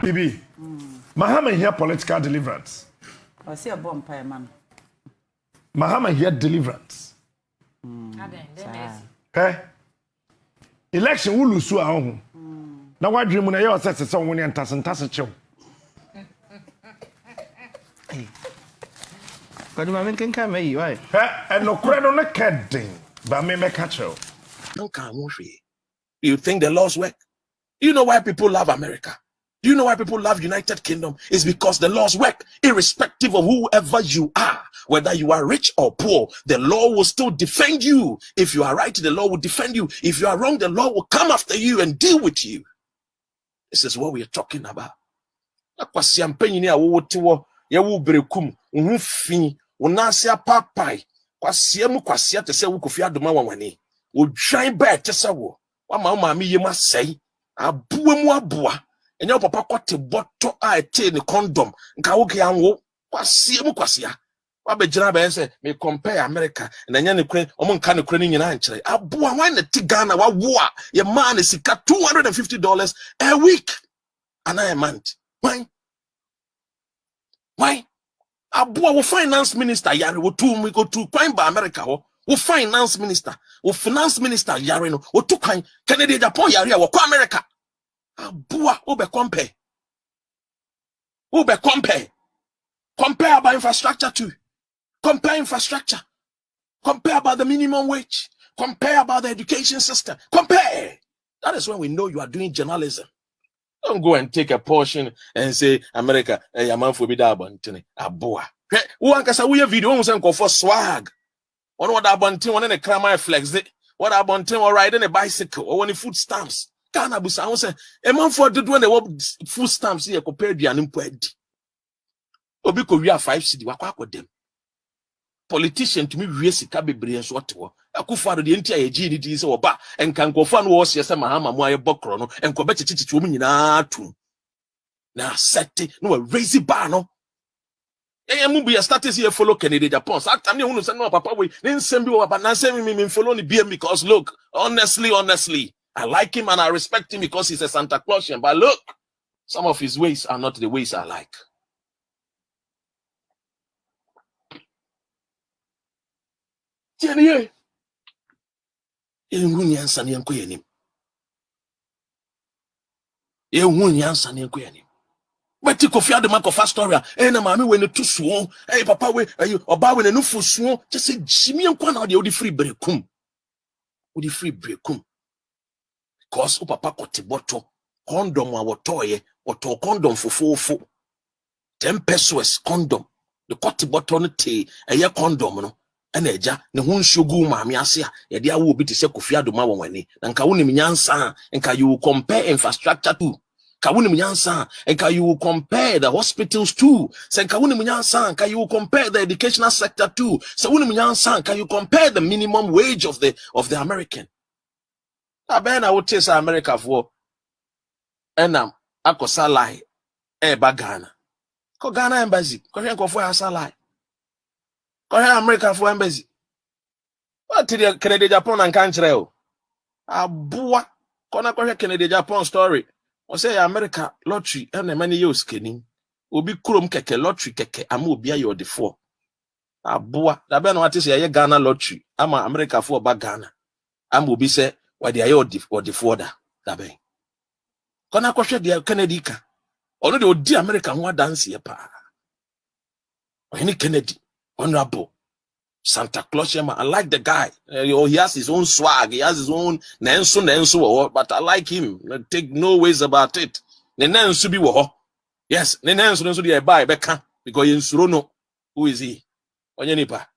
Bibi. Mahama here political deliverance. I see a bomb pie man. Mahama here deliverance. Eh? Election will lose our own. Now what dream when I said someone and Tassan chill. But my man can come, right? And no credit on a cat ding, but me make catch you. No can You think the laws work? You know why people love America? Do you know why people love United Kingdom? It's because the laws work, irrespective of whoever you are, whether you are rich or poor. The law will still defend you. If you are right, the law will defend you. If you are wrong, the law will come after you and deal with you. This is what we are talking about. Unasia papai kwasia mu kwasia te se wo kofia doma wanwane wo dwan ba te se wo wa ma mi yema sei aboa mu aboa enya papa kote botto a ete ne condom nka wo ke anwo kwasia mu kwasia wa be gina ba se me compare America na nya ne kure omo nka ne kure ni nyina nkyere aboa wan na ti Ghana wa wo a ye man sika $250 a week and a month. Why Abua wo finance minister yare wo tu mi go tu kwan ba America ho wo finance minister yare no wo tu kwan Canada Japan yare wo kwa America abua wo be compare about infrastructure too, compare infrastructure, compare about the minimum wage, compare about the education system, compare. That is when we know you are doing journalism. Don't go and take a portion and say, America, a man for be that bunting. Aboa. One can say, we have video and go for swag. One what that bunting, one in a crama flex it. What that bunting or riding a bicycle or any food stamps. Can't I say, a man for the one that food stamps here compared to an imped. Obi Korea 5 city, what them. Politician to me, really, Kabi and what to Akufo the entire GDP so ba and can go fan was yes Mahama mo bokro no and ko beti titi mu nyina tu na seti no raise bar no mu be status here follow Canada Japan so time you say no papa we nsem bi wo papa na nsem me follow ni BM because look honestly I like him and I respect him because he's a Santa Clausian, but look, some of his ways are not the ways I like. Tienye Nyansa ne enko yanim. Nyansa ne enko yanim. Beti Kofi Adoma kofa story na maame we ne to so papa we oba we ne nufo so just say jimi enko na de odi free brekum. Odi free brekum. Because o papa kote bottle condom a wotoye woto condom fofofo 10 pesos condom the kote bottle no te condom no ena eja ne ho nsugu maame ase a ye de awo obi te se Kofi Adoma wonwane na nka wonim nyansa nka you compare infrastructure to ka wonim nyansa nka you compare the hospitals too se nka wonim nyansa nka you compare the educational sector too se wonim nyansa nka you compare the minimum wage of the American abena wo te sa America for enam akosalai ba Ghana ko Ghana embassy ko hwe nkofo asalai ko hwe America for embassy what the Canada Japan and country o aboa ko na ko hwe Canada Japan story o say America lottery and many years kenin obi krom keke lottery keke ama obi ayo de for aboa da be na what say ye Ghana lottery ama America for ba Ghana ama obi say why they are the forder that be. Kona kwhwe de Kennedy ka. Ono de odi America ho dance ye pa. Any Kennedy, honorable Santa Claus, I like the guy. He has his own swag, he has his own nenso, but I like him. Take no ways about it. Nenso bi wo. Yes, nenso dey buy beka because insuro no. Who is he? Onye nipa.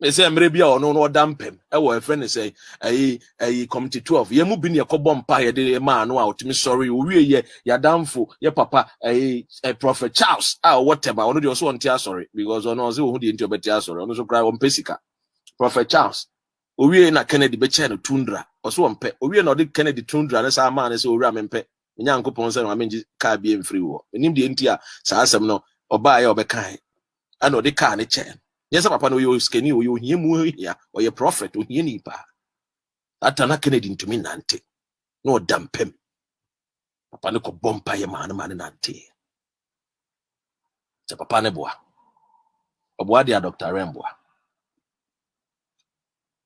Me say mrebia ono no dampem e wo friend say ayi committee 12 ye mu bi ne ekobom mpa ye de ma no a otimi sorry o wie ye ya damfo ye papa Prophet Charles whatever ono de so on tia sorry because ono say ohu de nti obetia sorry ono so cry on pesika Prophet Charles o wie na Kennedy be che no tundra o so ompe o wie na de Kennedy tundra na sa ma na say o wi amempe nyankopon say no amenji ka bi emfiri wo nim de nti a sa asem no oba ye obekan ana o de ka ne che. Yes, papa no you skinny or you hear mu here or your prophet or ye nipa. Atana Kennedy to me nante. No damp him. papa ne ko bompa ye man na te papa ne boa oboa dia Dr. Remboa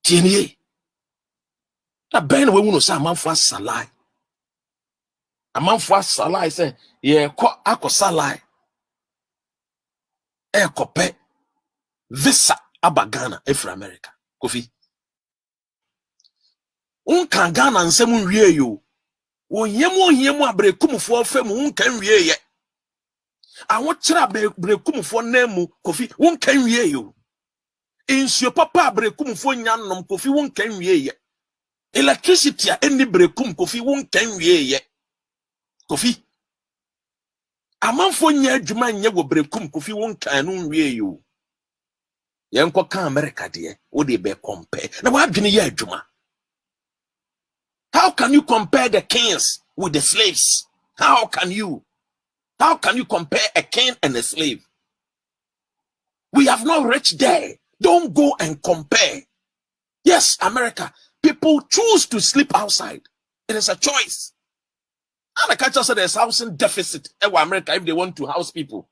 tienie na ben we hu no sa amanfo asalai say ye ko akosalai e kope visa abagana efra America Kofi unkan Ghana nsem nwie yo ohiem abrekumfo fam unkan wie ye awokyera abrekumfo namu Kofi unkan wie yo insio papa abrekumfo nyanom Kofi unkan wie ye electricity a eni brekum Kofi unkan wie ye Kofi amanfo nya adwuma nya wo brekum Kofi unkan no wie yo yenko ka America de wo de be compare na wadwene ye adwuma. How can you compare the kings with the slaves? How can you compare a king and a slave? We have not reached there. Don't go and compare. Yes, America, people choose to sleep outside. It is a choice. And the culture said there's housing deficit in America if they want to house people.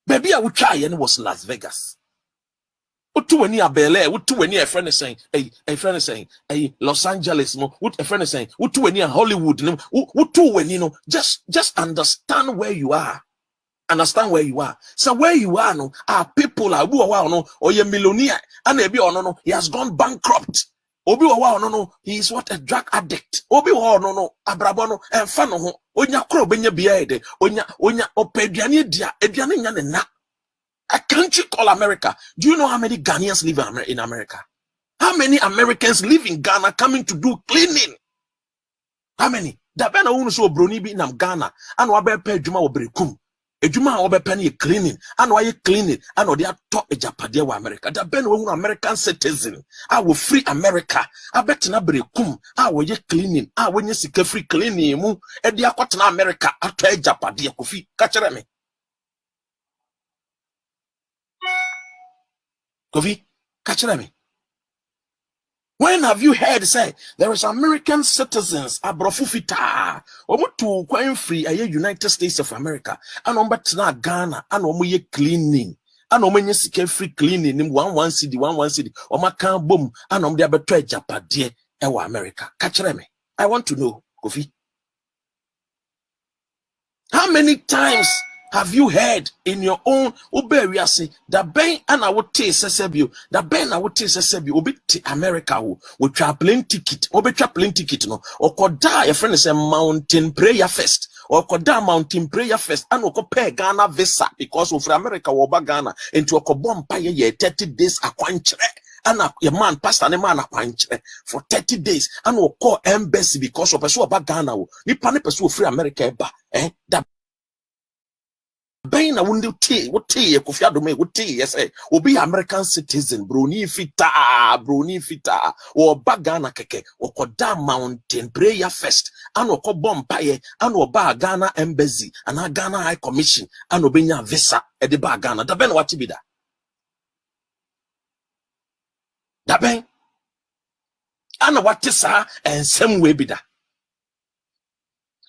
Baby, I would try, and it was Las Vegas. Utu weni abele, utu weni a friend is saying, a friend is saying, Los Angeles, no, what a friend is saying, utu weni Hollywood, no, utu weni, no, just understand where you are. Understand where you are. So where you are, no, are people are no, or you're millionaire, and maybe no, he has gone bankrupt. Obi no, he is what a drug addict. Obi no, abrabono, and fano, onya kro benye biade, onya opediani dia, ediani na. A country called America. Do you know how many Ghanaians live in America? How many Americans live in Ghana coming to do cleaning? How many? Da bena unu so broni bi nam Ghana. Ano abe pe juma obrekum. Ejuma obe pe ni cleaning. Ano aye cleaning. Ano they are top ejapade wa America. Da bena unu American citizen. I will free America. I bet na brekum. I will ye cleaning. I will ye sike free cleaning mu. E dia kwatena America ato ejapade Kofi. Kachere me. Kofi, catch me. When have you heard say there is American citizens abrofufita omutu kwan free aye United States of America and ombetina Ghana and omoye cleaning and omenye sika free cleaning nim 11 cedi omaka bom and omde abeto ajapade ewa America. Catch me. I want to know, Kofi. How many times have you heard in your own area say that ben and I would taste SSBU, that ben I would taste SSBU, obi America will plane ticket, obi plane ticket no, or could die a friend is a mountain prayer fest, or could die mountain prayer fest, and will pay Ghana visa because of America or Ghana into a cobom pay 30 days a quantre. And a man pastor and a man for 30 days and will call embassy because of a so about Ghana. Ni pane pursue free America that Ben, I wouldn't tea, what tea, Kofi Adome, what tea, yes, will be American citizen, Bruni Fita, or Bagana Keke, or Koda Mountain Prayer Fest, and or Kobom Paye, and or Ghana Embassy, and a Ghana High Commission, and Obenya Visa at the Bagana. Da Ben what to be that? Da Ben, and what is and same way be that.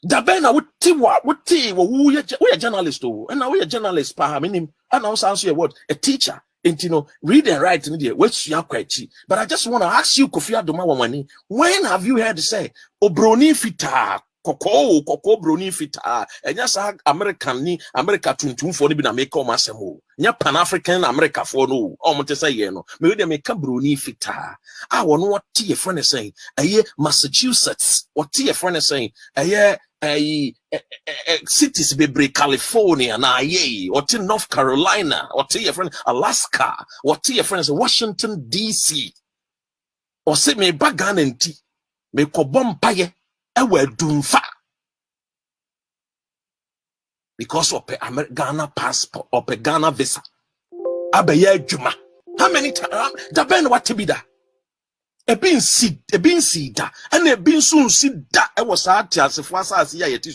Da ben na wuti we a journalist oh and now we a journalist pa meaning and also answer your word a teacher and you know read and write in there which you are quite cheap. But I just want to ask you Kofi Adoma Wamani, when have you heard say obroni fita koko broni fita and yes American ni America tuntum for ni bi na make come asemo nya pan African America for no o mo te say ye no me we make broni fita I won what tie friend is saying aye Massachusetts what tie friend is saying aye cities bebre California na ye or to North Carolina or to your friend Alaska or to your friends Washington DC or say me bagan enti me kobom paye ewe dumfa because of a Ghana passport or a Ghana visa abeye adwuma. How many times da ben what to be da e bin si da and e bin soon si da e was hard as far as ya yeti